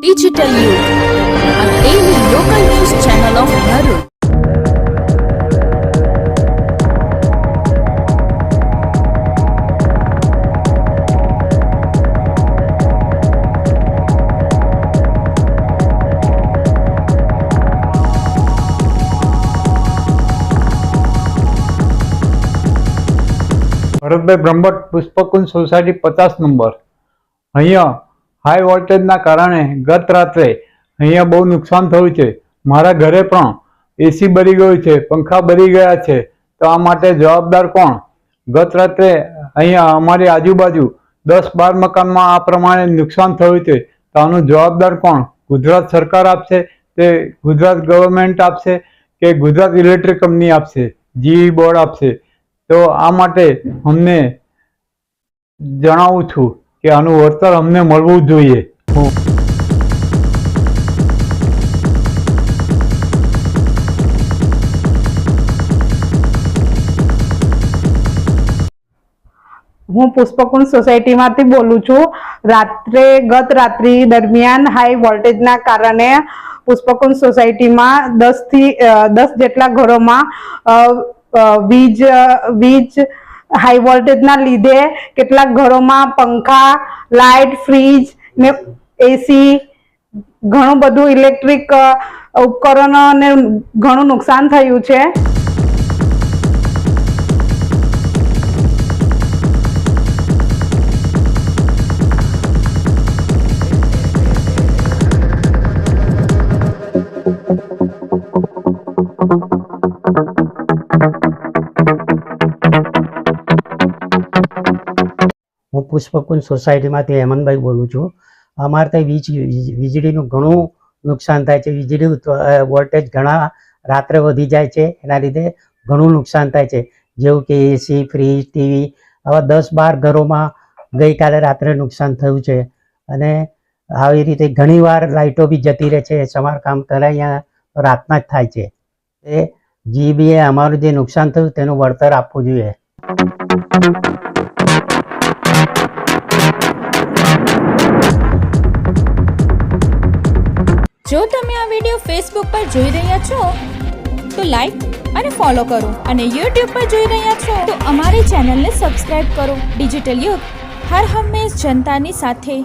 Digital Youth, a daily local news channel of Bharuch. Bharatbhai Brahmbhatt Pushpakunj society 50 number. અહીંયા high વોલ્ટેજના કારણે ગત રાત્રે અહીંયા બહુ નુકસાન થયું છે। મારા ઘરે પણ એસી બળી ગયું છે, પંખા બળી ગયા છે। તો આ માટે જવાબદાર કોણ? ગત રાત્રે અહીંયા અમારી આજુબાજુ 10-12 મકાનમાં આ પ્રમાણે નુકસાન થયું છે, તો આનું જવાબદાર કોણ? ગુજરાત સરકાર આપશે, તે ગુજરાત ગવર્મેન્ટ આપશે કે ગુજરાત ઇલેક્ટ્રિક કંપની આપશે, જીઈ બોર્ડ આપશે? તો આ માટે અમને જણાવું છું કે આનું વળતર અમને મળવું જોઈએ। હું પુષ્પકુંજ સોસાયટીમાંથી બોલું છું। ગત રાત્રિ દરમિયાન હાઈ વોલ્ટેજના કારણે પુષ્પકુંજ સોસાયટીમાં 10 જેટલા ઘરોમાં વીજ હાઈ વોલ્ટેજના લીધે કેટલાક ઘરોમાં પંખા, લાઇટ, ફ્રીજ ને એસી, ઘણું બધું ઇલેક્ટ્રિક ઉપકરણોને ઘણું નુકસાન થયું છે। હું પુષ્પકુંજ સોસાયટીમાંથી હેમંતભાઈ બોલું છું। અમારે ત્યાં વીજળીનું ઘણું નુકસાન થાય છે। વીજળી વોલ્ટેજ ઘણા રાત્રે વધી જાય છે, એના લીધે ઘણું નુકસાન થાય છે, જેવું કે એસી, ફ્રીજ, ટીવી આવા 10-12 ઘરોમાં ગઈકાલે રાત્રે નુકસાન થયું છે। અને આવી રીતે ઘણીવાર લાઇટો બી જતી રહે છે, સમારકામ કરે અહીંયા રાતના જ થાય છે। એ જીબીએ અમારું જે નુકસાન થયું તેનું વળતર આપવું જોઈએ। જો તમે આ વિડિયો ફેસબુક પર જોઈ રહ્યા છો તો લાઈક અને ફોલો કરો, અને યુટ્યુબ પર જોઈ રહ્યા છો તો અમારી ચેનલને સબસ્ક્રાઇબ કરો। ડિજિટલ યુથ હર હંમેશ જનતાની સાથે।